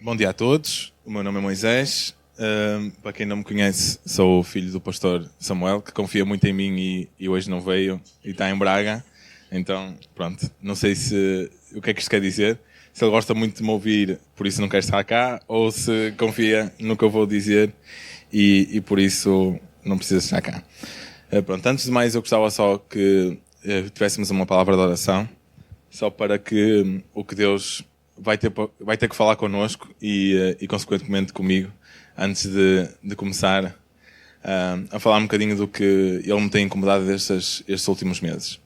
Bom dia a todos, o meu nome é Moisés. Para quem não me conhece, sou o filho do pastor Samuel, que confia muito em mim e hoje não veio e está em Braga. Então, pronto, não sei o que é que isto quer dizer. Se ele gosta muito de me ouvir, por isso não quer estar cá, ou se confia no que eu vou dizer e por isso não precisa estar cá. Pronto, antes de mais, eu gostava só que tivéssemos uma palavra de oração, só para que o que Deus vai ter que falar connosco e consequentemente comigo, antes de começar a falar um bocadinho do que Ele me tem incomodado estes últimos meses.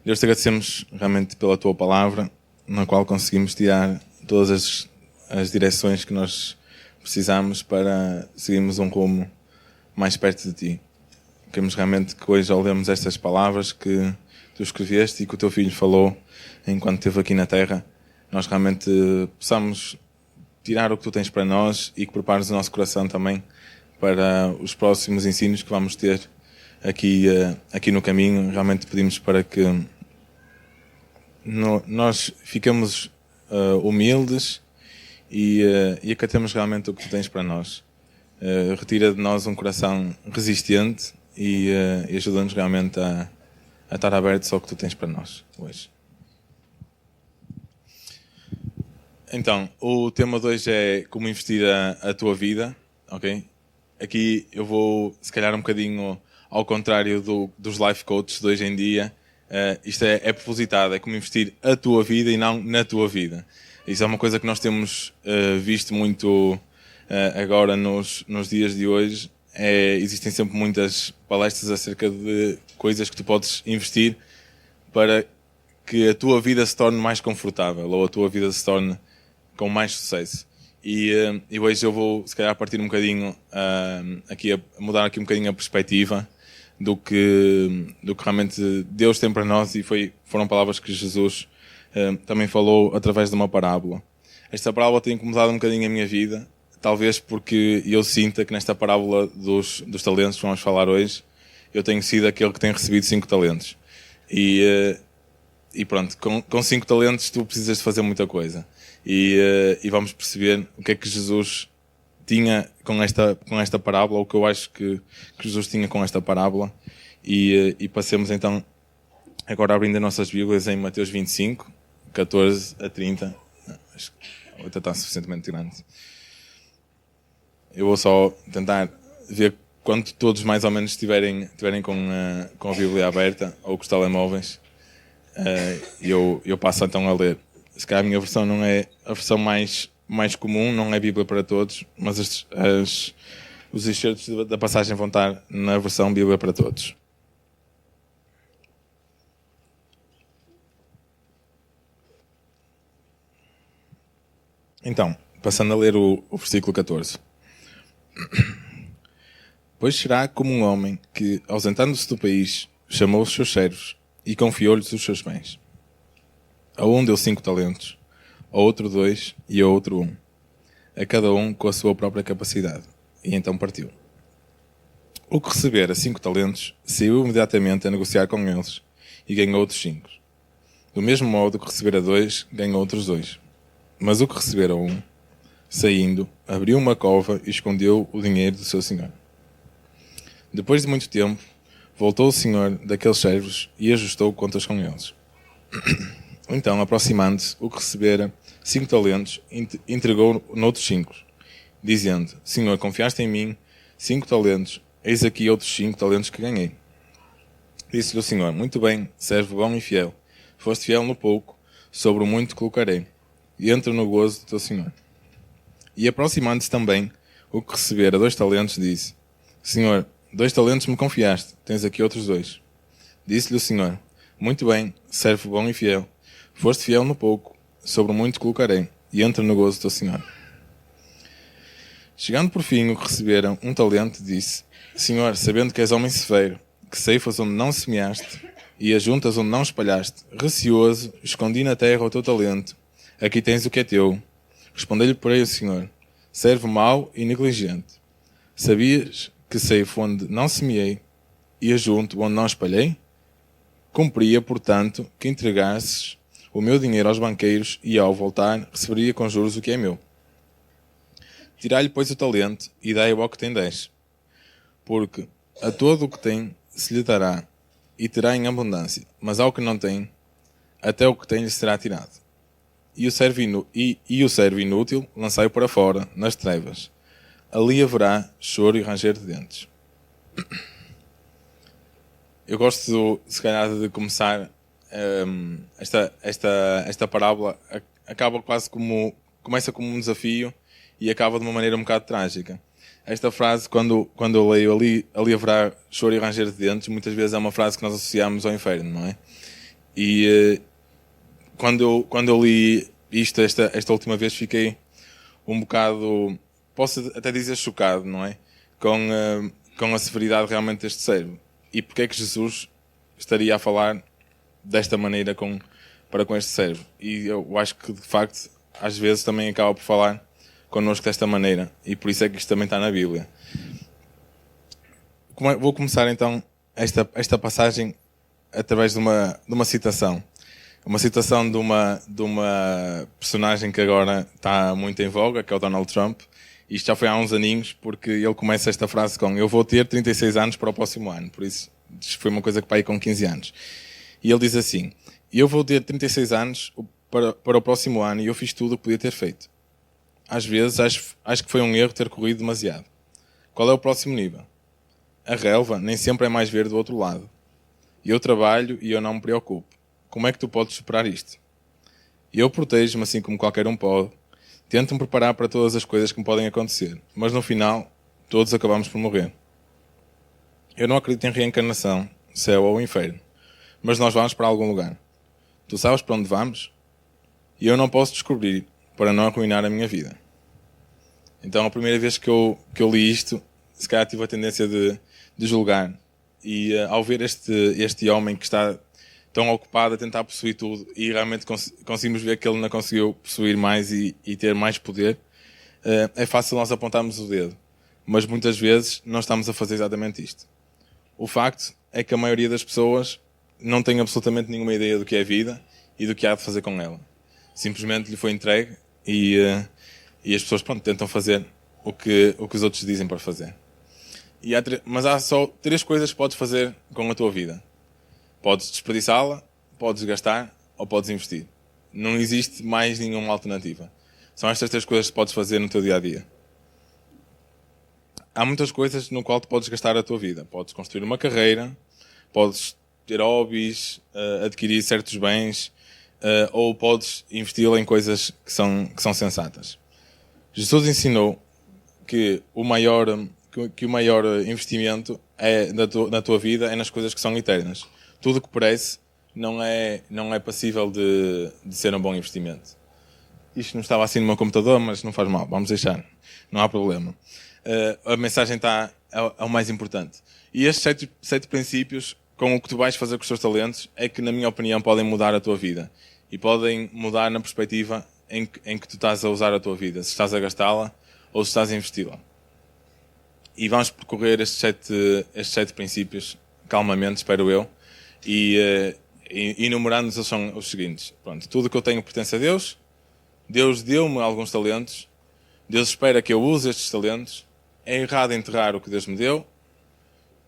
Deus, te agradecemos realmente pela Tua palavra, na qual conseguimos tirar todas as direções que nós precisamos para seguirmos um rumo mais perto de Ti. Queremos realmente que hoje, ao lermos estas palavras que Tu escreveste e que o Teu Filho falou enquanto esteve aqui na Terra, nós realmente possamos tirar o que Tu tens para nós e que prepares o nosso coração também para os próximos ensinos que vamos ter aqui no caminho. Realmente pedimos para que nós fiquemos humildes e acatemos realmente o que Tu tens para nós. Retira de nós um coração resistente e ajuda-nos realmente a estar abertos ao que Tu tens para nós hoje. Então, o tema de hoje é como investir a tua vida, ok? Aqui eu vou, se calhar, um bocadinho ao contrário dos life coaches de hoje em dia. Isto é propositado, é como investir a tua vida e não na tua vida. Isso é uma coisa que nós temos visto muito agora nos dias de hoje. Existem sempre muitas palestras acerca de coisas que tu podes investir para que a tua vida se torne mais confortável ou a tua vida se torne com mais sucesso. E hoje eu vou, se calhar, partir um bocadinho aqui, a mudar aqui um bocadinho a perspectiva do que realmente Deus tem para nós, e foram palavras que Jesus também falou através de uma parábola. Esta parábola tem incomodado um bocadinho a minha vida, talvez porque eu sinta que nesta parábola dos talentos que vamos falar hoje, eu tenho sido aquele que tem recebido 5 talentos. E pronto, com 5 talentos tu precisas de fazer muita coisa. E vamos perceber o que é que Jesus tinha com esta parábola, o que eu acho que Jesus tinha com esta parábola. E passemos então agora abrindo as nossas Bíblias em Mateus 25, 14 a 30. Acho que a outra está suficientemente grande. Eu vou só tentar ver quando todos mais ou menos estiverem com a Bíblia aberta ou com os telemóveis. Eu passo então a ler. Se calhar a minha versão não é a versão mais comum, não é Bíblia para todos, mas os excertos da passagem vão estar na versão Bíblia para todos. Então, passando a ler o versículo 14. Pois será como um homem que, ausentando-se do país, chamou os seus servos e confiou-lhes os seus bens. A um deu 5 talentos, a outro 2 e a outro 1, a cada um com a sua própria capacidade, e então partiu. O que recebera 5 talentos saiu imediatamente a negociar com eles e ganhou outros 5. Do mesmo modo que recebera 2, ganhou outros 2. Mas o que recebera 1, saindo, abriu uma cova e escondeu o dinheiro do seu senhor. Depois de muito tempo, voltou o senhor daqueles servos e ajustou contas com eles. Então, aproximando-se, o que recebera 5 talentos, entregou noutros 5, dizendo: Senhor, confiaste em mim 5 talentos, eis aqui outros 5 talentos que ganhei. Disse-lhe o Senhor: Muito bem, servo bom e fiel. Foste fiel no pouco, sobre o muito colocarei, e entra no gozo do teu Senhor. E aproximando-se também, o que recebera 2 talentos, disse: Senhor, 2 talentos me confiaste, tens aqui outros 2. Disse-lhe o Senhor: Muito bem, servo bom e fiel. Foste fiel no pouco, sobre o muito colocarei, e entra no gozo do teu Senhor. Chegando por fim o que receberam 1 talento, disse: Senhor, sabendo que és homem severo, que ceifas onde não semeaste, e ajuntas onde não espalhaste, receoso, escondi na terra o teu talento. Aqui tens o que é teu. Respondeu-lhe, porém, o Senhor: servo mau e negligente. Sabias que ceifo onde não semeei, e ajunto onde não espalhei? Cumpria, portanto, que entregasses o meu dinheiro aos banqueiros e, ao voltar, receberia com juros o que é meu. Tirai-lhe, pois, o talento e dai-o ao que tem 10. Porque a todo o que tem se lhe dará e terá em abundância, mas ao que não tem, até o que tem lhe será tirado. E o servo inútil lançai-o para fora, nas trevas. Ali haverá choro e ranger de dentes. Eu gosto, se calhar, de começar esta parábola. Acaba quase como... Começa como um desafio e acaba de uma maneira um bocado trágica. Esta frase, quando eu leio ali haverá choro e ranger de dentes, muitas vezes é uma frase que nós associamos ao inferno, não é? E quando eu li isto esta última vez, fiquei um bocado, posso até dizer, chocado, não é? Com a severidade realmente deste servo. E porque é que Jesus estaria a falar desta maneira para com este servo? E eu acho que, de facto, às vezes também acaba por falar connosco desta maneira. E por isso é que isto também está na Bíblia. Vou começar então esta passagem através de uma citação. Uma citação de uma personagem que agora está muito em voga, que é o Donald Trump. Isto já foi há uns aninhos, porque ele começa esta frase com: eu vou ter 36 anos para o próximo ano. Por isso, foi uma coisa que pai com 15 anos. E ele diz assim: eu vou ter 36 anos para o próximo ano e eu fiz tudo o que podia ter feito. Às vezes, acho que foi um erro ter corrido demasiado. Qual é o próximo nível? A relva nem sempre é mais verde do outro lado. Eu trabalho e eu não me preocupo. Como é que tu podes superar isto? Eu protejo-me assim como qualquer um pode. Tento-me preparar para todas as coisas que me podem acontecer. Mas no final, todos acabamos por morrer. Eu não acredito em reencarnação, céu ou inferno. Mas nós vamos para algum lugar. Tu sabes para onde vamos? E eu não posso descobrir para não arruinar a minha vida. Então, a primeira vez que eu li isto, se calhar tive a tendência de julgar. E ao ver este homem que está tão ocupado a tentar possuir tudo e realmente conseguimos ver que ele não conseguiu possuir mais e ter mais poder, é fácil nós apontarmos o dedo. Mas muitas vezes não estamos a fazer exatamente isto. O facto é que a maioria das pessoas não tem absolutamente nenhuma ideia do que é a vida e do que há de fazer com ela. Simplesmente lhe foi entregue e as pessoas tentam fazer o que os outros dizem para fazer. Mas há só 3 coisas que podes fazer com a tua vida. Podes desperdiçá-la, podes gastar ou podes investir. Não existe mais nenhuma alternativa. São estas 3 coisas que podes fazer no teu dia-a-dia. Há muitas coisas no qual tu podes gastar a tua vida. Podes construir uma carreira, podes ter hobbies, adquirir certos bens, ou podes investi-la em coisas que são sensatas. Jesus ensinou que o maior investimento na tua vida é nas coisas que são eternas. Tudo que parece não é passível de ser um bom investimento. Isto não estava assim no meu computador, mas não faz mal, vamos deixar, não há problema. A mensagem é o mais importante. E estes 7 princípios, com o que tu vais fazer com os teus talentos, é que, na minha opinião, podem mudar a tua vida. E podem mudar na perspectiva em que tu estás a usar a tua vida. Se estás a gastá-la ou se estás a investi-la. E vamos percorrer estes 7 princípios calmamente, espero eu. E enumerando-nos são os seguintes. Pronto, tudo o que eu tenho pertence a Deus. Deus deu-me alguns talentos. Deus espera que eu use estes talentos. É errado enterrar o que Deus me deu.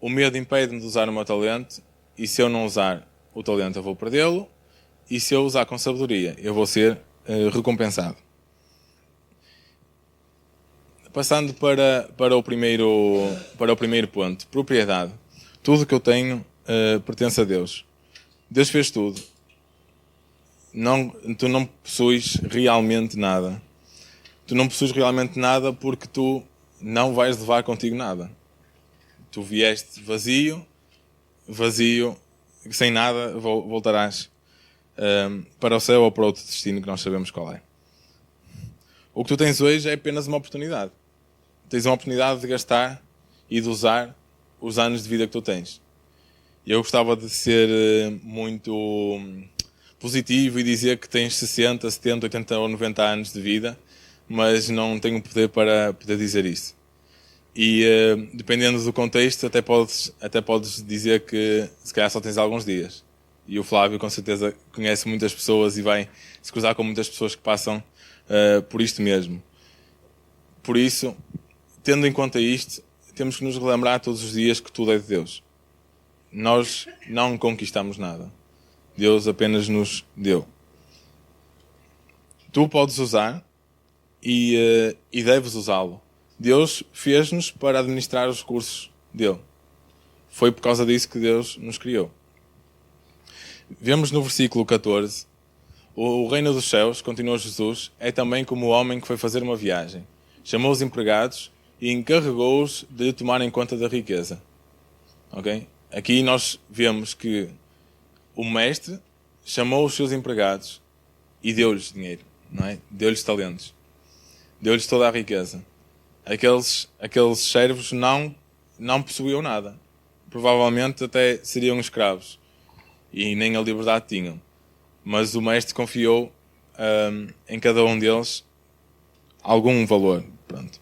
O medo impede-me de usar o meu talento. E se eu não usar o talento, eu vou perdê-lo. E se eu usar com sabedoria, eu vou ser recompensado. Passando para o primeiro ponto. Propriedade. Tudo que eu tenho pertence a Deus. Deus fez tudo. Tu não possuis realmente nada. Tu não possuis realmente nada porque tu não vais levar contigo nada. Tu vieste vazio, sem nada voltarás para o céu ou para outro destino que nós sabemos qual é. O que tu tens hoje é apenas uma oportunidade. Tens uma oportunidade de gastar e de usar os anos de vida que tu tens. Eu gostava de ser muito positivo e dizer que tens 60, 70, 80 ou 90 anos de vida, mas não tenho poder para poder dizer isso. E dependendo do contexto, até podes dizer que se calhar só tens alguns dias. E o Flávio, com certeza, conhece muitas pessoas e vai se cruzar com muitas pessoas que passam por isto mesmo. Por isso, tendo em conta isto, temos que nos relembrar todos os dias que tudo é de Deus. Nós não conquistamos nada. Deus apenas nos deu. Tu podes usar e deves usá-lo. Deus fez-nos para administrar os recursos dele. Foi por causa disso que Deus nos criou. Vemos no versículo 14, o reino dos céus, continua Jesus, é também como o homem que foi fazer uma viagem. Chamou os empregados e encarregou-os de tomarem conta da riqueza. Ok? Aqui nós vemos que o mestre chamou os seus empregados e deu-lhes dinheiro, não é? Deu-lhes talentos. Deu-lhes toda a riqueza. Aqueles servos não possuíam nada. Provavelmente até seriam escravos. E nem a liberdade tinham. Mas o mestre confiou em cada um deles algum valor. Pronto.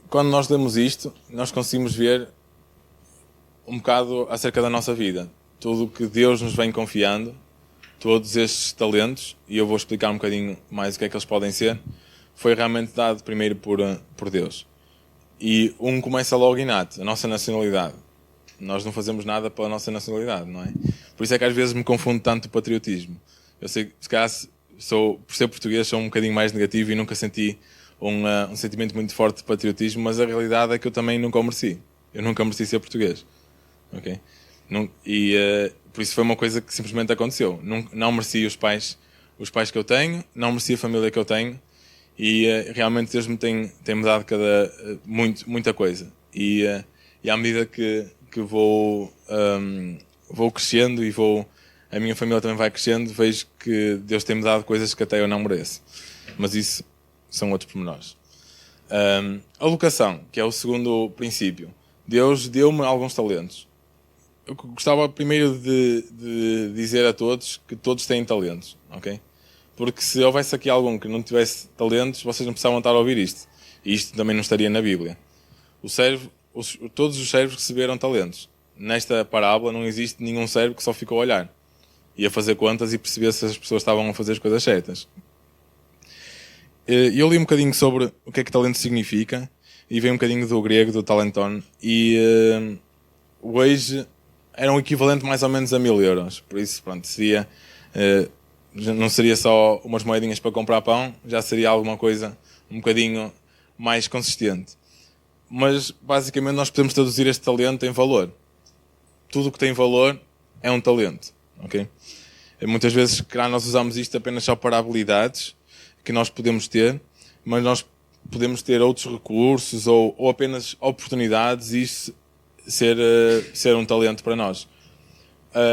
Quando nós lemos isto, nós conseguimos ver um bocado acerca da nossa vida. Tudo o que Deus nos vem confiando, todos estes talentos, e eu vou explicar um bocadinho mais o que é que eles podem ser, foi realmente dado primeiro por Deus. E começa logo inato, a nossa nacionalidade. Nós não fazemos nada pela nossa nacionalidade, não é? Por isso é que às vezes me confundo tanto o patriotismo. Eu sei que, se calhar, por ser português, sou um bocadinho mais negativo e nunca senti um sentimento muito forte de patriotismo, mas a realidade é que eu também nunca o mereci. Eu nunca mereci ser português. Okay? Por isso foi uma coisa que simplesmente aconteceu. Não mereci os pais que eu tenho, não mereci a família que eu tenho, e realmente Deus tem-me dado muita coisa. E à medida que vou crescendo e a minha família também vai crescendo, vejo que Deus tem-me dado coisas que até eu não mereço. Mas isso são outros pormenores. A locação, que é o segundo princípio. Deus deu-me alguns talentos. Eu gostava primeiro de dizer a todos que todos têm talentos, ok? Porque se houvesse aqui algum que não tivesse talentos, vocês não precisavam estar a ouvir isto. E isto também não estaria na Bíblia. Todos os servos receberam talentos. Nesta parábola não existe nenhum servo que só ficou a olhar e a fazer contas e perceber se as pessoas estavam a fazer as coisas certas. Eu li um bocadinho sobre o que é que talento significa e veio um bocadinho do grego, do talenton, e hoje era um equivalente mais ou menos a 1.000 euros. Por isso, pronto, não seria só umas moedinhas para comprar pão, já seria alguma coisa um bocadinho mais consistente. Mas, basicamente, nós podemos traduzir este talento em valor. Tudo o que tem valor é um talento. Okay? Muitas vezes, claro, nós usamos isto apenas só para habilidades que nós podemos ter, mas nós podemos ter outros recursos ou apenas oportunidades e isso ser um talento para nós.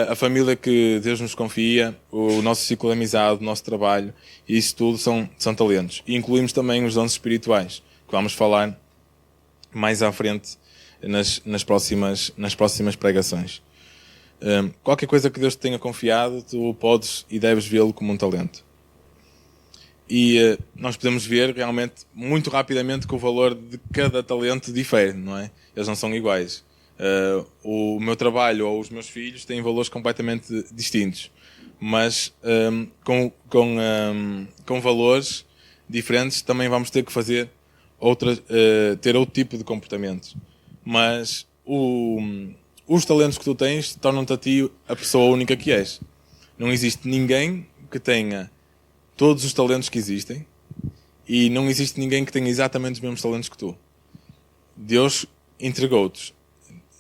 A família que Deus nos confia, o nosso ciclo de amizade, o nosso trabalho, isso tudo são talentos. E incluímos também os dons espirituais, que vamos falar mais à frente nas próximas pregações. Qualquer coisa que Deus te tenha confiado, tu podes e deves vê-lo como um talento. E nós podemos ver realmente, muito rapidamente, que o valor de cada talento difere, não é? Eles não são iguais. O meu trabalho ou os meus filhos têm valores completamente distintos, mas com valores diferentes também vamos ter que fazer ter outro tipo de comportamento. Mas os talentos que tu tens tornam-te a ti a pessoa única que és. Não existe ninguém que tenha todos os talentos que existem e não existe ninguém que tenha exatamente os mesmos talentos que tu. Deus entregou-te.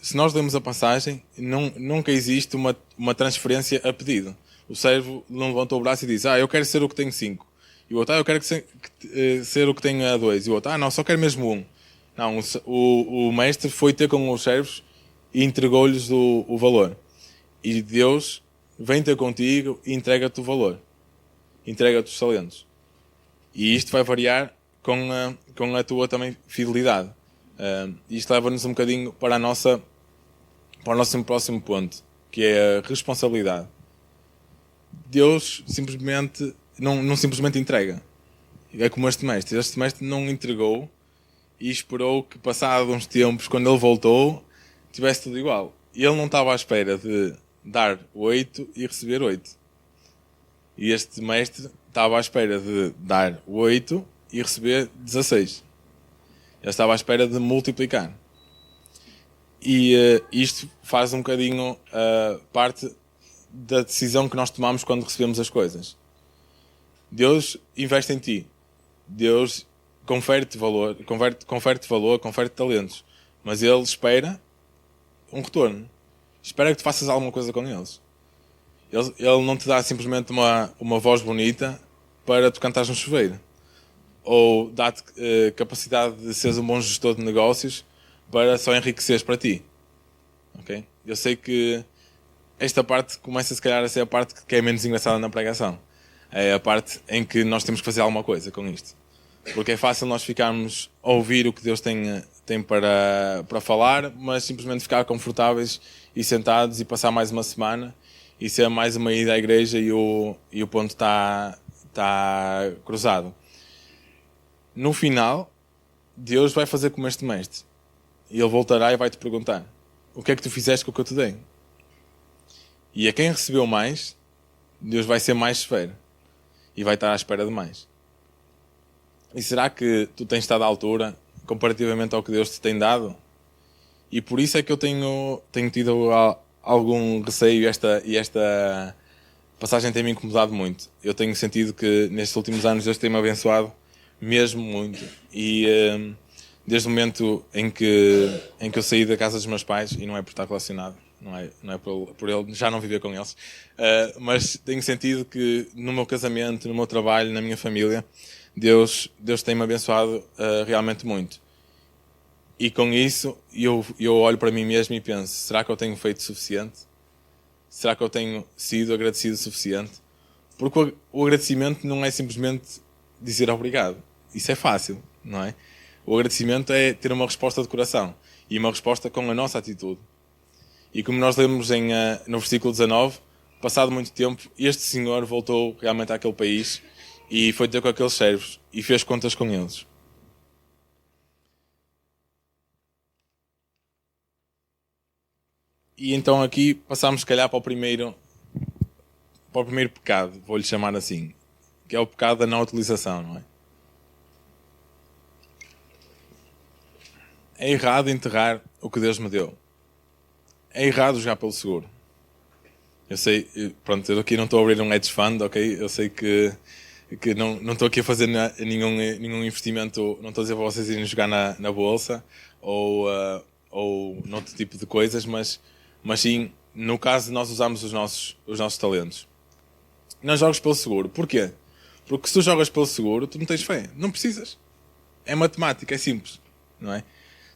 Se nós lemos a passagem, nunca existe uma transferência a pedido. O servo não levantou o braço e diz: eu quero ser o que tenho 5. E o outro: eu quero ser o que tenho 2. E o outro: não, só quero mesmo 1. Não, o mestre foi ter com os servos e entregou-lhes o valor. E Deus vem ter contigo e entrega-te o valor. Entrega-te os talentos. E isto vai variar com a tua também fidelidade. Isto leva-nos um bocadinho para o nosso próximo ponto, que é a responsabilidade. Deus simplesmente não simplesmente entrega. É como este mestre. Este mestre não entregou e esperou que, passado uns tempos, quando ele voltou, tivesse tudo igual. ele não estava à espera de dar 8 e receber 8. E este mestre estava à espera de dar 8 e receber 16. Ele estava à espera de multiplicar. E isto faz um bocadinho parte da decisão que nós tomamos quando recebemos as coisas. Deus investe em ti. Deus confere-te valor, confere-te talentos. Mas Ele espera um retorno. Espera que tu faças alguma coisa com eles. Ele não te dá simplesmente uma voz bonita para tu cantares no chuveiro. Ou dá-te capacidade de seres um bom gestor de negócios para só enriqueceres para ti. Okay? Eu sei que esta parte começa se calhar a ser a parte que é menos engraçada na pregação. É a parte em que nós temos que fazer alguma coisa com isto. Porque é fácil nós ficarmos a ouvir o que Deus tem para falar, mas simplesmente ficar confortáveis e sentados e passar mais uma semana e ser mais uma ida à igreja e o ponto está cruzado. No final, Deus vai fazer como este mestre. E Ele voltará e vai te perguntar: o que é que tu fizeste com o que eu te dei? E a quem recebeu mais, Deus vai ser mais severo. E vai estar à espera de mais. E será que tu tens estado à altura comparativamente ao que Deus te tem dado? E por isso é que eu tenho tido algum receio e esta passagem tem-me incomodado muito. Eu tenho sentido que nestes últimos anos Deus tem-me abençoado mesmo muito. E desde o momento em que eu saí da casa dos meus pais, e não é por estar relacionado, não é por ele já não viver com eles, mas tenho sentido que no meu casamento, no meu trabalho, na minha família, Deus tem-me abençoado realmente muito. E com isso eu olho para mim mesmo e penso: será que eu tenho feito o suficiente? Será que eu tenho sido agradecido o suficiente? Porque o agradecimento não é simplesmente dizer obrigado. Isso é fácil, não é? O agradecimento é ter uma resposta de coração. E uma resposta com a nossa atitude. E como nós lemos no versículo 19, passado muito tempo, este senhor voltou realmente àquele país e foi ter com aqueles servos e fez contas com eles. E então aqui passamos se calhar para o primeiro pecado, vou-lhe chamar assim, que é o pecado da não utilização, não é? É errado enterrar o que Deus me deu. É errado jogar pelo seguro. Eu sei, pronto, eu aqui não estou a abrir um hedge fund, ok? Eu sei que não estou aqui a fazer nenhum investimento, não estou a dizer para vocês irem jogar na bolsa ou noutro tipo de coisas, mas sim, no caso de nós usarmos os nossos talentos. Não jogas pelo seguro. Porquê? Porque se tu jogas pelo seguro, tu não tens fé. Não precisas. É matemática, é simples, não é?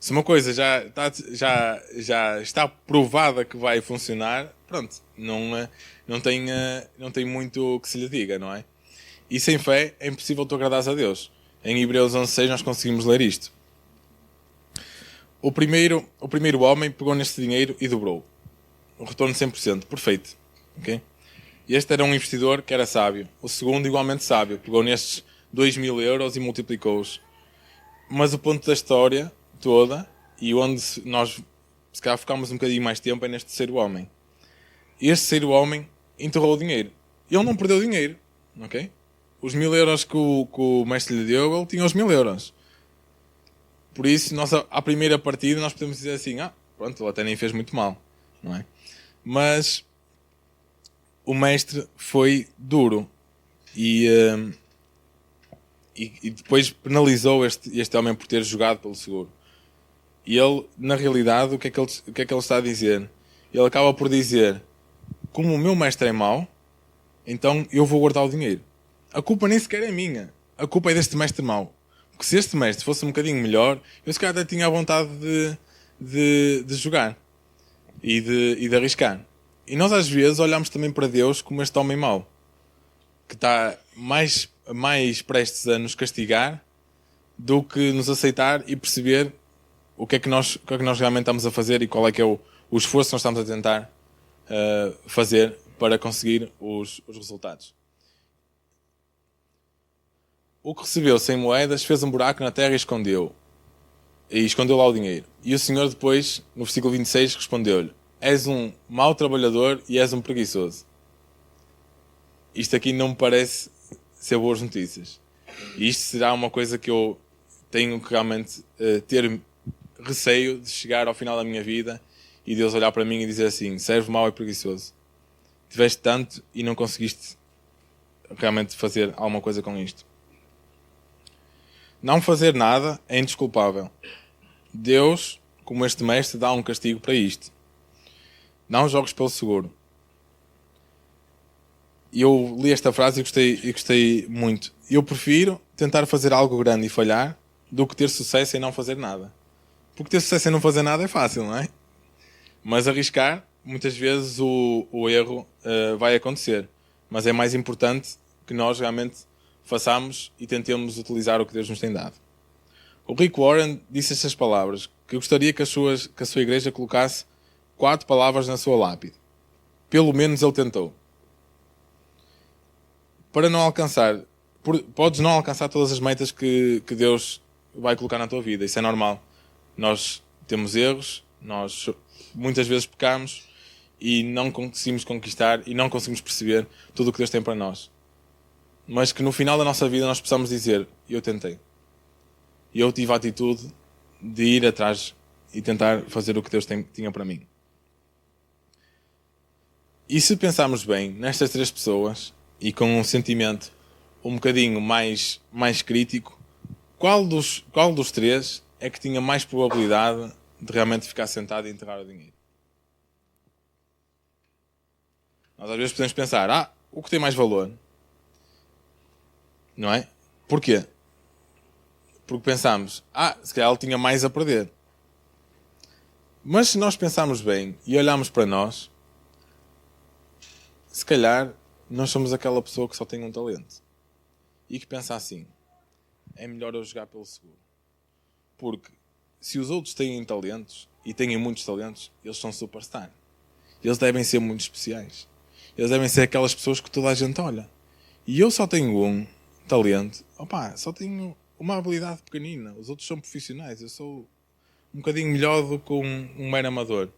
Se uma coisa já está provada que vai funcionar, pronto, não tem muito que se lhe diga, não é? E sem fé é impossível tu agradares a Deus. Em Hebreus 11:6 nós conseguimos ler isto. O primeiro homem pegou neste dinheiro e dobrou. O retorno 100%, perfeito. Okay? Este era um investidor que era sábio. O segundo, igualmente sábio, pegou nestes 2.000 euros e multiplicou-os. Mas o ponto da história toda, e onde nós se calhar focamos um bocadinho mais tempo, é neste terceiro homem. Este terceiro homem enterrou o dinheiro. Ele não perdeu dinheiro. Okay? Os 1.000 euros que o mestre lhe deu, ele tinha os 1.000 euros. Por isso, nós, à primeira partida, nós podemos dizer assim: pronto, ele até nem fez muito mal. Não é? Mas o mestre foi duro e depois penalizou este homem por ter jogado pelo seguro. E ele, na realidade, o que é que ele está a dizer? Ele acaba por dizer: como o meu mestre é mau, então eu vou guardar o dinheiro. A culpa nem sequer é minha. A culpa é deste mestre mau. Porque se este mestre fosse um bocadinho melhor, eu se calhar até tinha a vontade de jogar e de arriscar. E nós às vezes olhamos também para Deus como este homem mau, que está mais prestes a nos castigar do que nos aceitar e perceber o que é que nós realmente estamos a fazer e qual é que é o esforço que nós estamos a tentar fazer para conseguir os resultados. O que recebeu 100 moedas fez um buraco na terra e escondeu lá o dinheiro. E o Senhor depois, no versículo 26, respondeu-lhe: és um mau trabalhador e és um preguiçoso. Isto aqui não me parece ser boas notícias. E isto será uma coisa que eu tenho que realmente ter receio de chegar ao final da minha vida e Deus olhar para mim e dizer assim: servo mau e preguiçoso. Tiveste tanto e não conseguiste realmente fazer alguma coisa com isto. Não fazer nada é indesculpável. Deus, como este mestre, dá um castigo para isto. Não jogues pelo seguro. E eu li esta frase e gostei muito. Eu prefiro tentar fazer algo grande e falhar do que ter sucesso em não fazer nada. Porque ter sucesso em não fazer nada é fácil, não é? Mas arriscar, muitas vezes o erro vai acontecer. Mas é mais importante que nós realmente façamos e tentemos utilizar o que Deus nos tem dado. O Rick Warren disse estas palavras, que gostaria que a sua igreja colocasse 4 palavras na sua lápide. Pelo menos ele tentou. Para não alcançar, podes não alcançar todas as metas que Deus vai colocar na tua vida. Isso é normal. Nós temos erros, nós muitas vezes pecamos e não conseguimos conquistar e não conseguimos perceber tudo o que Deus tem para nós. Mas que no final da nossa vida nós possamos dizer: eu tentei. E eu tive a atitude de ir atrás e tentar fazer o que Deus tinha para mim. E se pensarmos bem nestas 3 pessoas e com um sentimento um bocadinho mais crítico, qual dos 3 é que tinha mais probabilidade de realmente ficar sentado e enterrar o dinheiro? Nós às vezes podemos pensar: o que tem mais valor? Não é? Porquê? Porque pensamos: se calhar ele tinha mais a perder. Mas se nós pensarmos bem e olharmos para nós, se calhar nós somos aquela pessoa que só tem um talento e que pensa assim: é melhor eu jogar pelo seguro. Porque se os outros têm talentos e têm muitos talentos, eles são superstar. Eles devem ser muito especiais. Eles devem ser aquelas pessoas que toda a gente olha. E eu só tenho um talento. Só tenho uma habilidade pequenina. Os outros são profissionais. Eu sou um bocadinho melhor do que um mero amador.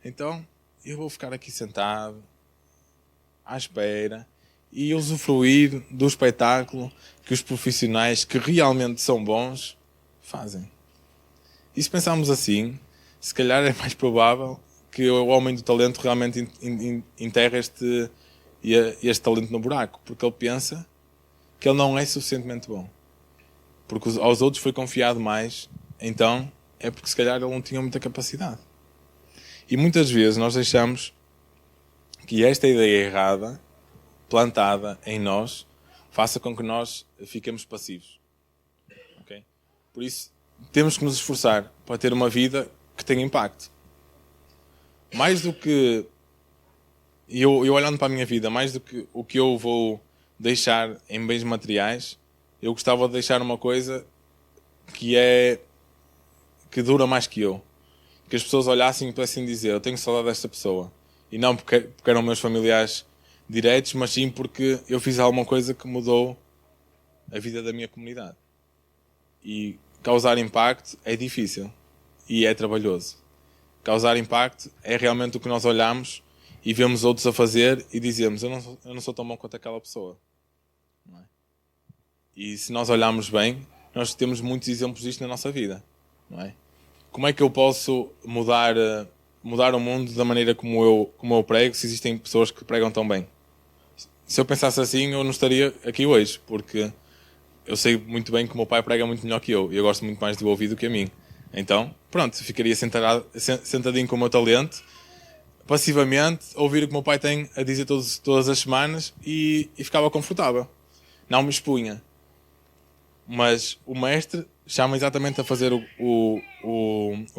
Então eu vou ficar aqui sentado à espera e usufruir do espetáculo que os profissionais que realmente são bons fazem. E se pensarmos assim, se calhar é mais provável que o homem do talento realmente enterre este talento no buraco, porque ele pensa que ele não é suficientemente bom. Porque aos outros foi confiado mais, então é porque se calhar ele não tinha muita capacidade. E muitas vezes nós deixamos que esta ideia errada, plantada em nós, faça com que nós fiquemos passivos. Okay? Por isso, temos que nos esforçar para ter uma vida que tenha impacto. Mais do que... Eu olhando para a minha vida, mais do que o que eu vou deixar em bens materiais, eu gostava de deixar uma coisa que dura mais que eu. Que as pessoas olhassem e pudessem dizer: eu tenho saudade desta pessoa. E não porque eram meus familiares diretos, mas sim porque eu fiz alguma coisa que mudou a vida da minha comunidade. E causar impacto é difícil e é trabalhoso. Causar impacto é realmente o que nós olhamos e vemos outros a fazer e dizemos: eu não sou tão bom quanto aquela pessoa. Não é? E se nós olharmos bem, nós temos muitos exemplos disto na nossa vida. Não é? Como é que eu posso mudar o mundo da maneira como eu prego, se existem pessoas que pregam tão bem? Se eu pensasse assim, eu não estaria aqui hoje, porque eu sei muito bem que o meu pai prega muito melhor que eu, e eu gosto muito mais de o ouvir do que a mim. Então, pronto, ficaria sentadinho com o meu talento, passivamente, a ouvir o que o meu pai tem a dizer todas as semanas e ficava confortável. Não me expunha. Mas o mestre chama exatamente a fazer o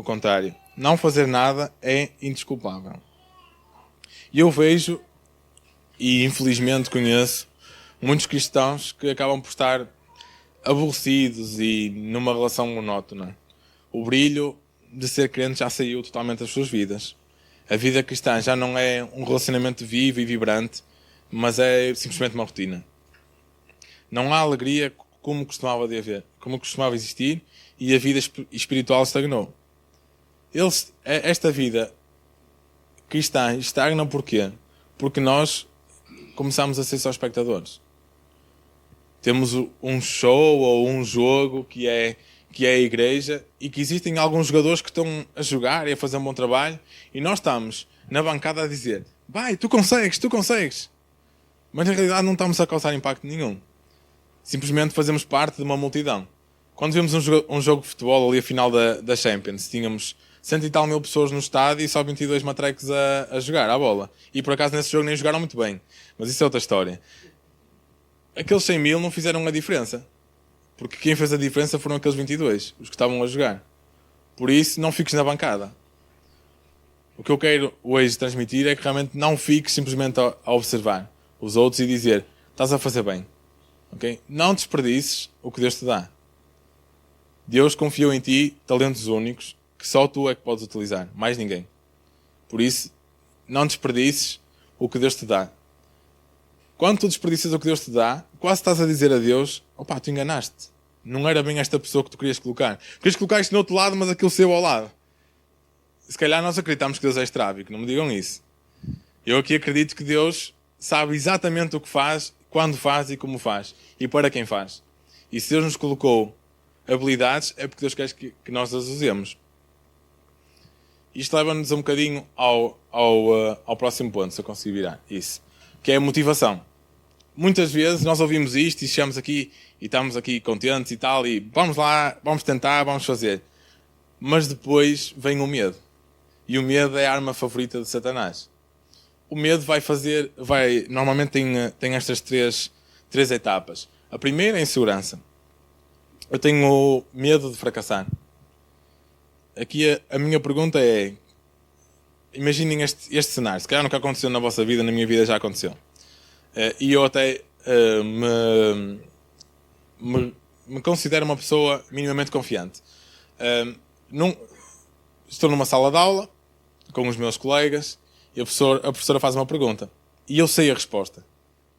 contrário. Não fazer nada é indesculpável. E eu vejo, e infelizmente conheço, muitos cristãos que acabam por estar aborrecidos e numa relação monótona. O brilho de ser crente já saiu totalmente das suas vidas. A vida cristã já não é um relacionamento vivo e vibrante, mas é simplesmente uma rotina. Não há alegria como costumava existir, e a vida espiritual estagnou. Esta vida cristãs estagnam porquê? Porque nós começamos a ser só espectadores. Temos um show ou um jogo que é a igreja e que existem alguns jogadores que estão a jogar e a fazer um bom trabalho e nós estamos na bancada a dizer: vai, tu consegues. Mas na realidade não estamos a causar impacto nenhum. Simplesmente fazemos parte de uma multidão. Quando vemos um jogo de futebol ali a final da Champions, tínhamos 100 e tal mil pessoas no estádio e só 22 matrecos a jogar à bola. E por acaso nesse jogo nem jogaram muito bem. Mas isso é outra história. Aqueles 100 mil não fizeram a diferença. Porque quem fez a diferença foram aqueles 22, os que estavam a jogar. Por isso, não fiques na bancada. O que eu quero hoje transmitir é que realmente não fiques simplesmente a observar os outros e dizer: estás a fazer bem. Okay? Não desperdices o que Deus te dá. Deus confiou em ti talentos únicos que só tu é que podes utilizar, mais ninguém. Por isso, não desperdices o que Deus te dá. Quando tu desperdiças o que Deus te dá, quase estás a dizer a Deus: opá, tu enganaste. Não era bem esta pessoa que tu querias colocar. Querias colocar isto no outro lado, mas aquilo saiu ao lado. Se calhar nós acreditamos que Deus é estrábico, não me digam isso. Eu aqui acredito que Deus sabe exatamente o que faz, quando faz e como faz. E para quem faz. E se Deus nos colocou habilidades, é porque Deus quer que nós as usemos. Isto leva-nos um bocadinho ao próximo ponto, se eu conseguir virar. Isso. Que é a motivação. Muitas vezes nós ouvimos isto e chegamos aqui e estamos aqui contentes e tal, e vamos lá, vamos tentar, vamos fazer. Mas depois vem o medo. E o medo é a arma favorita de Satanás. O medo normalmente tem estas três etapas. A primeira é a insegurança. Eu tenho medo de fracassar. Aqui a minha pergunta é: imaginem este cenário. Se calhar nunca aconteceu na vossa vida, na minha vida já aconteceu. E eu até me considero uma pessoa minimamente confiante. Estou numa sala de aula com os meus colegas e a professora faz uma pergunta e eu sei a resposta,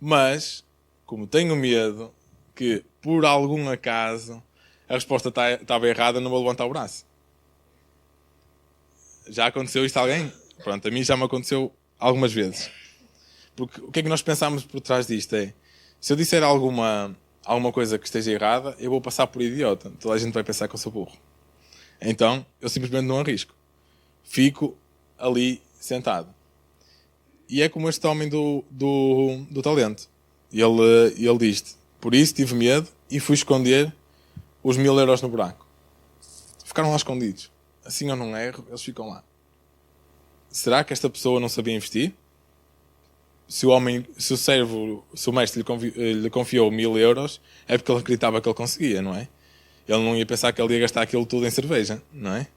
mas como tenho medo que por algum acaso a resposta estava errada, não vou levantar o braço. Já aconteceu isto a alguém? Pronto, a mim já me aconteceu algumas vezes. Porque o que é que nós pensamos por trás disto é: se eu disser alguma coisa que esteja errada, eu vou passar por idiota. Toda a gente vai pensar que eu sou burro. Então, eu simplesmente não arrisco. Fico ali sentado. E é como este homem do talento. Ele diz: por isso tive medo e fui esconder os 1000 euros no buraco. Ficaram lá escondidos. Assim eu não erro, eles ficam lá. Será que esta pessoa não sabia investir? Se o mestre lhe confiou 1000 euros, é porque ele acreditava que ele conseguia, não é? Ele não ia pensar que ele ia gastar aquilo tudo em cerveja, não é?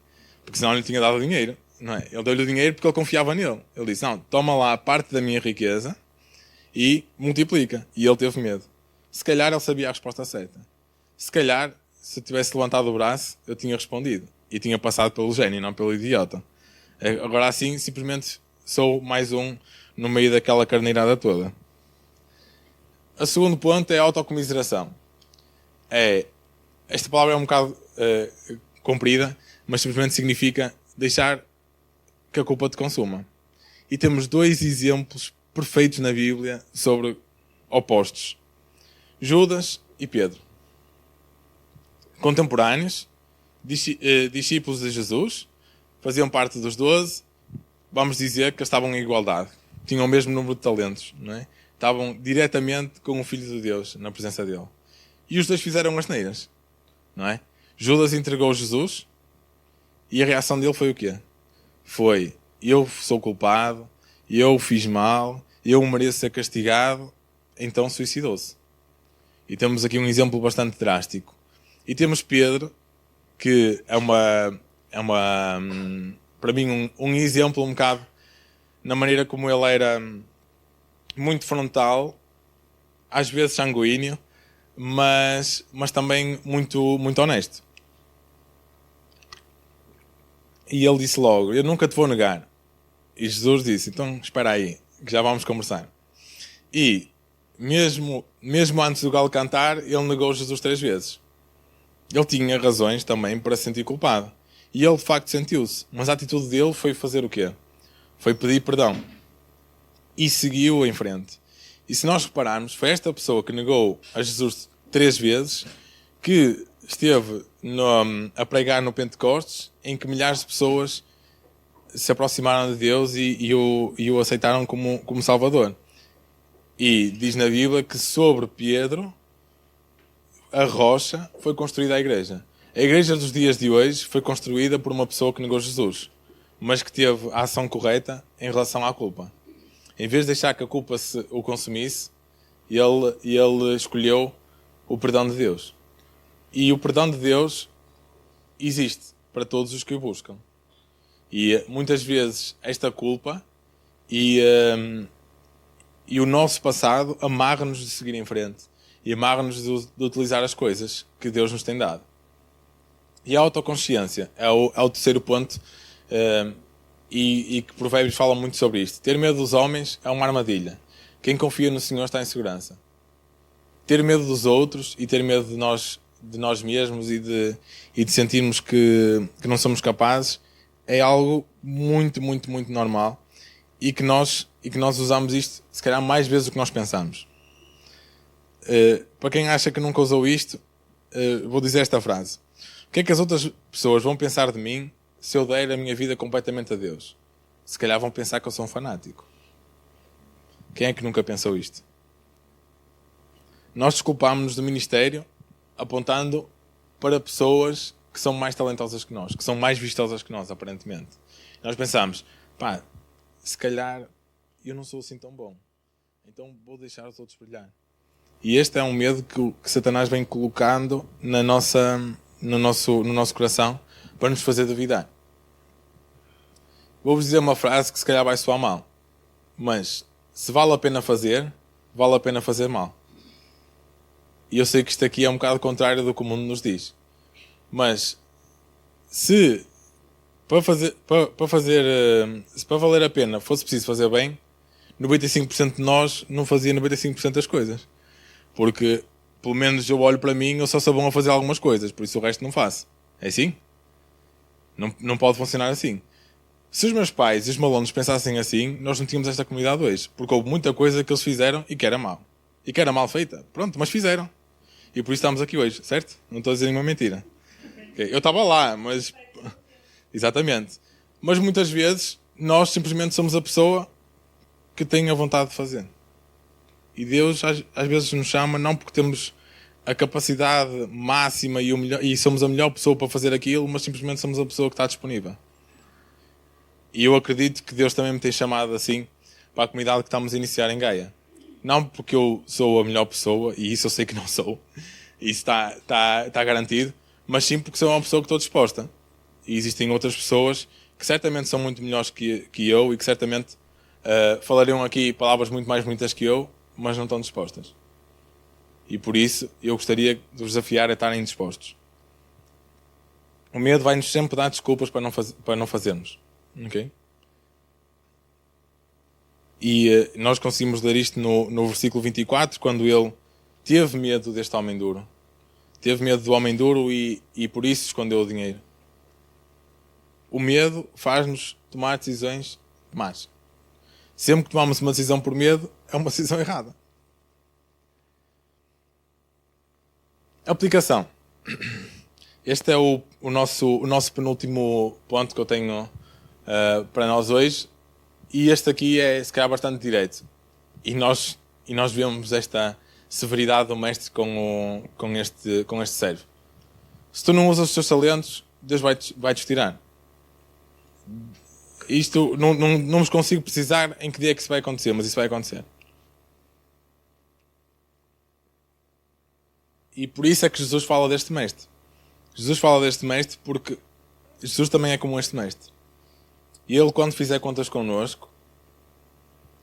Porque senão ele lhe tinha dado dinheiro, não é? Ele deu-lhe o dinheiro porque ele confiava nele. Ele disse: não, toma lá parte da minha riqueza e multiplica. E ele teve medo. Se calhar ele sabia a resposta certa. Se calhar, se eu tivesse levantado o braço, eu tinha respondido. E tinha passado pelo gênio, não pelo idiota. Agora assim, simplesmente sou mais um no meio daquela carneirada toda. O segundo ponto é a autocomiseração. Esta palavra é um bocado comprida, mas simplesmente significa deixar que a culpa te consuma. E temos 2 exemplos perfeitos na Bíblia sobre opostos: Judas e Pedro. Contemporâneos, discípulos de Jesus, faziam parte dos 12, vamos dizer que estavam em igualdade. Tinham o mesmo número de talentos, não é? Estavam diretamente com o Filho de Deus, na presença dele. E os dois fizeram asneiras, não é? Judas entregou Jesus e a reação dele foi o quê? Foi: eu sou culpado, eu fiz mal, eu mereço ser castigado, então suicidou-se. E temos aqui um exemplo bastante drástico. E temos Pedro, que é para mim um exemplo um bocado na maneira como ele era muito frontal, às vezes sanguíneo, mas também muito, muito honesto. E ele disse logo: eu nunca te vou negar. E Jesus disse: então espera aí, que já vamos conversar. E mesmo antes do galo cantar, ele negou Jesus 3 vezes. Ele tinha razões também para se sentir culpado. E ele de facto sentiu-se. Mas a atitude dele foi fazer o quê? Foi pedir perdão. E seguiu em frente. E se nós repararmos, foi esta pessoa que negou a Jesus 3 vezes, que esteve a pregar no Pentecostes, em que milhares de pessoas se aproximaram de Deus e o aceitaram como Salvador. E diz na Bíblia que sobre Pedro, a rocha, foi construída a igreja. A igreja dos dias de hoje foi construída por uma pessoa que negou Jesus, mas que teve a ação correta em relação à culpa. Em vez de deixar que a culpa o consumisse, ele escolheu o perdão de Deus. E o perdão de Deus existe para todos os que o buscam. E muitas vezes esta culpa e o nosso passado amarra-nos de seguir em frente e amarra-nos de utilizar as coisas que Deus nos tem dado. E a autoconsciência é o terceiro ponto, e que Provérbios falam muito sobre isto. Ter medo dos homens é uma armadilha. Quem confia no Senhor está em segurança. Ter medo dos outros e ter medo de nós mesmos e de sentirmos que não somos capazes é algo muito, muito, muito normal e que nós usamos isto, se calhar, mais vezes do que nós pensamos. Para quem acha que nunca usou isto, vou dizer esta frase. O que é que as outras pessoas vão pensar de mim se eu der a minha vida completamente a Deus? Se calhar vão pensar que eu sou um fanático. Quem é que nunca pensou isto? Nós desculpámos-nos do ministério apontando para pessoas que são mais talentosas que nós, que são mais vistosas que nós, aparentemente. Nós pensámos, se calhar eu não sou assim tão bom, então vou deixar os outros brilhar. E este é um medo que Satanás vem colocando no nosso coração para nos fazer duvidar. Vou-vos dizer uma frase que se calhar vai soar mal, mas se vale a pena fazer, vale a pena fazer mal. E eu sei que isto aqui é um bocado contrário do que o mundo nos diz. Mas se para valer a pena fosse preciso fazer bem, 95% de nós não fazia 95% das coisas. Porque, pelo menos eu olho para mim, eu só sou bom a fazer algumas coisas, por isso o resto não faço. É assim? Não pode funcionar assim. Se os meus pais e os malandros pensassem assim, nós não tínhamos esta comunidade hoje. Porque houve muita coisa que eles fizeram e que era mal. E que era mal feita. Pronto, mas fizeram. E por isso estamos aqui hoje, certo? Não estou a dizer nenhuma mentira. Okay. Eu estava lá, mas... Exatamente. Mas muitas vezes, nós simplesmente somos a pessoa que tem a vontade de fazer. E Deus às vezes nos chama não porque temos a capacidade máxima e somos a melhor pessoa para fazer aquilo, mas simplesmente somos a pessoa que está disponível. E eu acredito que Deus também me tem chamado assim para a comunidade que estamos a iniciar em Gaia. Não porque eu sou a melhor pessoa, e isso eu sei que não sou, isso está garantido, mas sim porque sou uma pessoa que estou disposta. E existem outras pessoas que certamente são muito melhores que eu e que certamente falariam aqui palavras muito mais bonitas que eu, mas não estão dispostas. E por isso eu gostaria de vos desafiar a estarem dispostos. O medo vai-nos sempre dar desculpas para não fazermos. Okay? E nós conseguimos ler isto no versículo 24, quando ele teve medo deste homem duro. Teve medo do homem duro e por isso escondeu o dinheiro. O medo faz-nos tomar decisões más. Sempre que tomamos uma decisão por medo, é uma decisão errada. Aplicação. Este é o nosso penúltimo ponto que eu tenho para nós hoje. E este aqui é, se calhar, bastante direito. E nós vemos esta severidade do mestre com este servo. Se tu não usas os teus talentos, Deus vai-te tirar. Isto não vos consigo precisar em que dia é que isso vai acontecer, mas isso vai acontecer. E por isso é que Jesus fala deste mestre. Jesus fala deste mestre porque Jesus também é como este mestre. E ele, quando fizer contas connosco,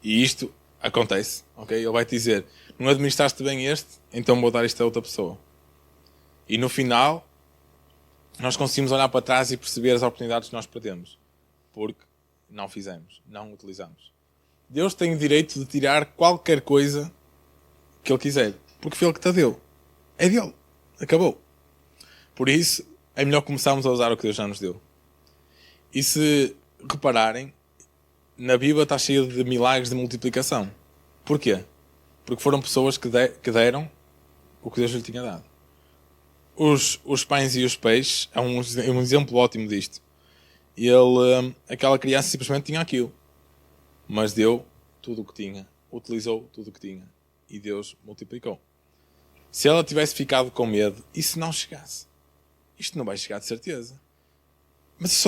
e isto acontece, ok? Ele vai te dizer, não administraste bem este, então vou dar isto a outra pessoa. E no final, nós conseguimos olhar para trás e perceber as oportunidades que nós perdemos. Porque não fizemos, não utilizamos. Deus tem o direito de tirar qualquer coisa que Ele quiser. Porque foi Ele que te deu. É dele. Acabou. Por isso, é melhor começarmos a usar o que Deus já nos deu. E se repararem, na Bíblia está cheio de milagres de multiplicação. Porquê? Porque foram pessoas que deram o que Deus lhe tinha dado. Os pães e os peixes é um exemplo ótimo disto. Aquela criança simplesmente tinha aquilo, mas deu tudo o que tinha, utilizou tudo o que tinha e Deus multiplicou. Se ela tivesse ficado com medo, e se não chegasse? Isto não vai chegar de certeza. Mas se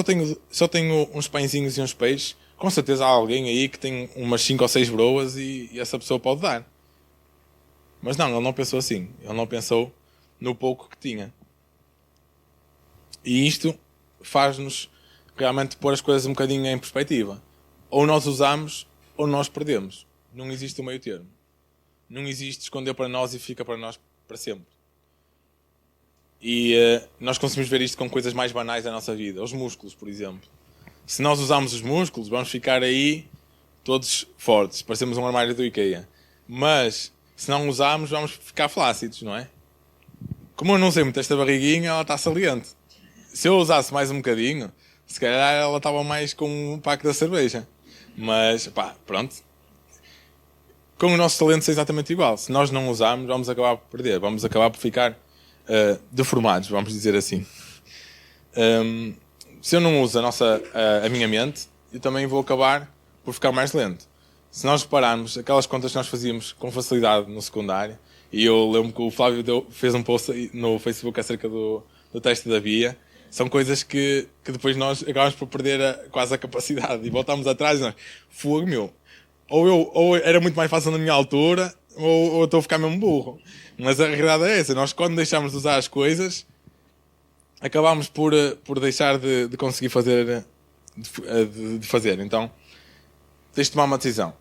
só tenho uns pãezinhos e uns peixes, com certeza há alguém aí que tem umas 5 ou 6 broas e essa pessoa pode dar. Mas não, ele não pensou assim. Ele não pensou no pouco que tinha. E isto faz-nos realmente pôr as coisas um bocadinho em perspectiva. Ou nós usamos, ou nós perdemos. Não existe o meio termo. Não existe esconder para nós e fica para nós para sempre. E nós conseguimos ver isto com coisas mais banais da nossa vida. Os músculos, por exemplo. Se nós usarmos os músculos, vamos ficar aí todos fortes. Parecemos um armário do IKEA. Mas, se não usarmos, vamos ficar flácidos, não é? Como eu não sei muito esta barriguinha, ela está saliente. Se eu usasse mais um bocadinho, se calhar ela estava mais com um pack da cerveja. Mas, pá, pronto. Com o nosso talento é exatamente igual. Se nós não usarmos, vamos acabar por perder. Vamos acabar por ficar deformados, vamos dizer assim. Se eu não uso a minha mente, eu também vou acabar por ficar mais lento. Se nós repararmos aquelas contas que nós fazíamos com facilidade no secundário, e eu lembro que o Flávio fez um post no Facebook acerca do teste da Bia, são coisas que depois nós acabamos por perder quase a capacidade e voltamos atrás e nós, fogo meu, ou era muito mais fácil na minha altura, ou eu estou a ficar mesmo burro. Mas a realidade é essa, nós quando deixamos de usar as coisas, acabamos por deixar de conseguir fazer, de fazer. Então, tens de tomar uma decisão.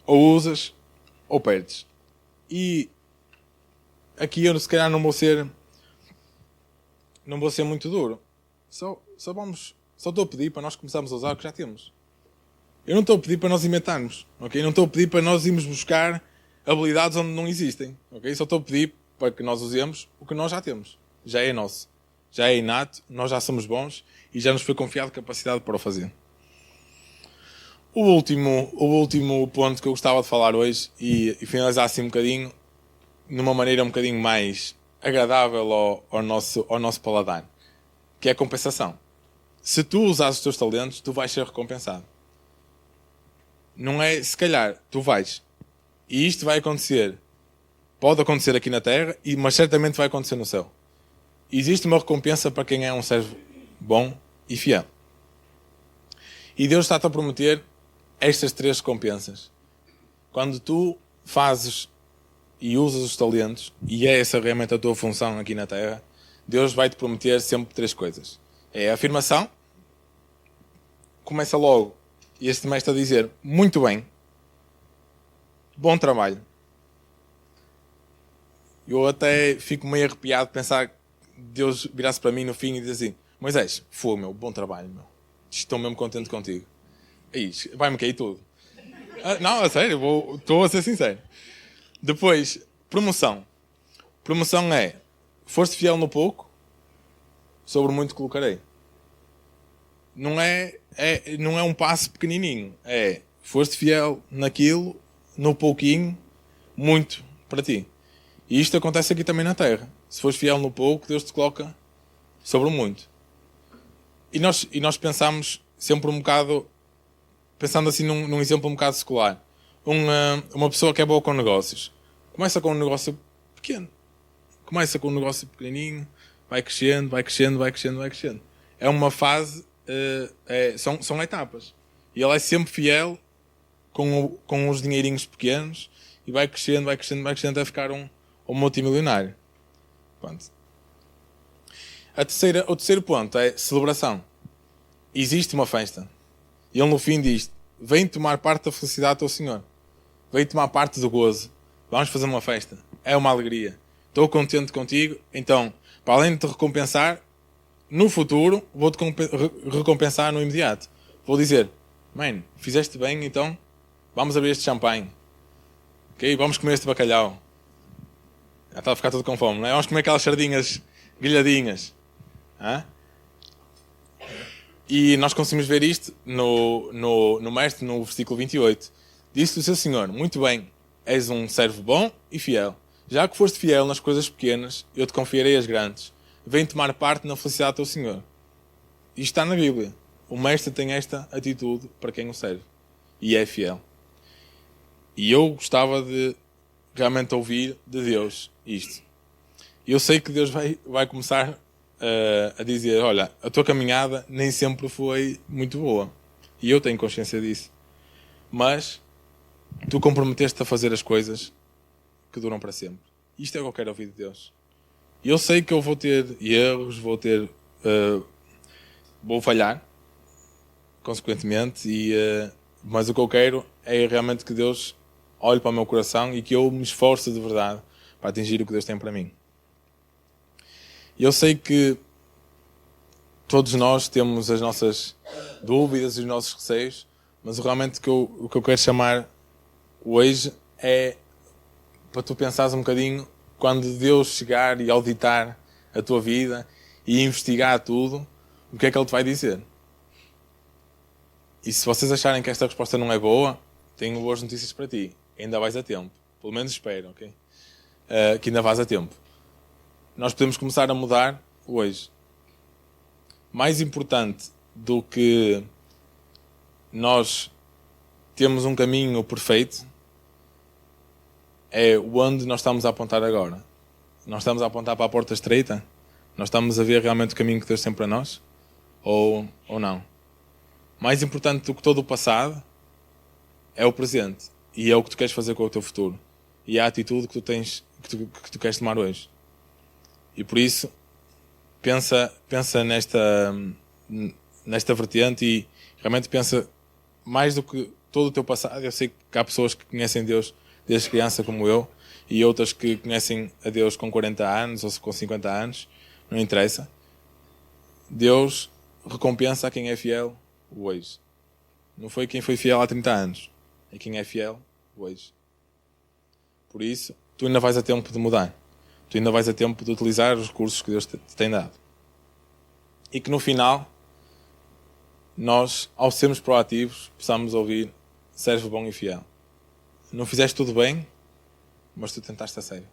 Ou usas, ou perdes. E aqui eu se calhar não vou ser muito duro. Só estou a pedir para nós começarmos a usar o que já temos. Eu não estou a pedir para nós inventarmos, ok? Não estou a pedir para nós irmos buscar habilidades onde não existem, ok? Só estou a pedir para que nós usemos o que nós já temos. Já é nosso. Já é inato, nós já somos bons e já nos foi confiado capacidade para o fazer. O último ponto que eu gostava de falar hoje e finalizar assim um bocadinho, numa maneira um bocadinho mais agradável ao nosso paladar, que é a compensação. Se tu usares os teus talentos, tu vais ser recompensado. Não é, se calhar, tu vais. E isto vai acontecer. Pode acontecer aqui na Terra, mas certamente vai acontecer no céu. Existe uma recompensa para quem é um servo bom e fiel. E Deus está-te a prometer estas 3 recompensas. Quando tu fazes e usas os talentos, e é essa realmente a tua função aqui na Terra, Deus vai-te prometer sempre 3 coisas. É a afirmação. Começa logo este mestre a dizer, muito bem, bom trabalho. Eu até fico meio arrepiado de pensar que Deus virasse para mim no fim e diz assim, Moisés, foi meu, bom trabalho, meu. Estou mesmo contente contigo. Aí, vai-me cair tudo. Não, a sério, estou a ser sincero. Depois, promoção. Promoção é, foste fiel no pouco, sobre muito colocarei. Não é um passo pequenininho. É, foste fiel naquilo, no pouquinho, muito para ti. E isto acontece aqui também na Terra. Se fores fiel no pouco, Deus te coloca sobre o muito. E nós pensamos sempre um bocado, pensando assim num exemplo um bocado secular. Uma pessoa que é boa com negócios. Começa com um negócio pequeno. Começa com um negócio pequenininho, vai crescendo, vai crescendo, vai crescendo, vai crescendo. É uma fase, são etapas. E ele é sempre fiel com os dinheirinhos pequenos e vai crescendo, vai crescendo, vai crescendo até ficar um multimilionário. Pronto. O terceiro ponto é celebração. Existe uma festa. E ele no fim diz, vem tomar parte da felicidade do teu Senhor. Vem tomar parte do gozo. Vamos fazer uma festa. É uma alegria. Estou contente contigo. Então, para além de te recompensar, no futuro, vou-te recompensar no imediato. Vou dizer, man, fizeste bem, então vamos abrir este champanhe. Ok? Vamos comer este bacalhau. Já está a ficar tudo com fome, não é? Vamos comer aquelas sardinhas grelhadinhas. Hã? E nós conseguimos ver isto no Mestre, no versículo 28. Disse o seu Senhor: muito bem, és um servo bom e fiel. Já que foste fiel nas coisas pequenas, eu te confiarei as grandes. Vem tomar parte na felicidade do teu Senhor. Isto está na Bíblia. O Mestre tem esta atitude para quem o serve. E é fiel. E eu gostava de realmente ouvir de Deus isto. E eu sei que Deus vai começar a dizer: olha, a tua caminhada nem sempre foi muito boa. E eu tenho consciência disso. Mas tu comprometeste-te a fazer as coisas que duram para sempre. Isto é o que eu quero ouvir de Deus. E eu sei que eu vou ter erros, vou falhar, consequentemente, mas o que eu quero é realmente que Deus olhe para o meu coração e que eu me esforce de verdade para atingir o que Deus tem para mim. E eu sei que todos nós temos as nossas dúvidas e os nossos receios, mas realmente o que eu quero chamar hoje é para tu pensares um bocadinho quando Deus chegar e auditar a tua vida e investigar tudo, o que é que Ele te vai dizer? E se vocês acharem que esta resposta não é boa, tenho boas notícias para ti. Ainda vais a tempo. Pelo menos espero, ok? Que ainda vais a tempo. Nós podemos começar a mudar hoje. Mais importante do que nós temos um caminho perfeito é onde nós estamos a apontar agora. Nós estamos a apontar para a porta estreita? Nós estamos a ver realmente o caminho que Deus tem para nós? Ou não? Mais importante do que todo o passado é o presente. E é o que tu queres fazer com o teu futuro. E é a atitude que tu tens, que tu queres tomar hoje. E por isso, pensa nesta vertente e realmente pensa mais do que todo o teu passado. Eu sei que há pessoas que conhecem Deus desde criança como eu e outras que conhecem a Deus com 40 anos ou com 50 anos. Não interessa. Deus recompensa a quem é fiel hoje. Não foi quem foi fiel há 30 anos. É quem é fiel hoje. Por isso, tu ainda vais a tempo de mudar. Tu ainda vais a tempo de utilizar os recursos que Deus te tem dado. E que no final, nós, ao sermos proativos, possamos ouvir: servo bom e fiel. Não fizeste tudo bem, mas tu tentaste a sério.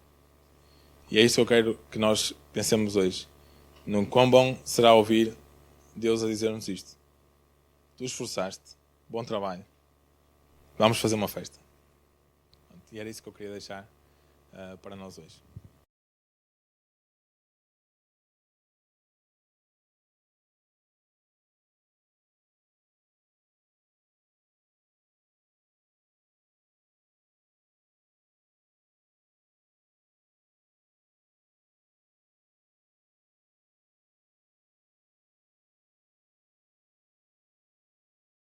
E é isso que eu quero que nós pensemos hoje. No quão bom será ouvir Deus a dizer-nos isto. Tu esforçaste, bom trabalho. Vamos fazer uma festa. E era isso que eu queria deixar para nós hoje.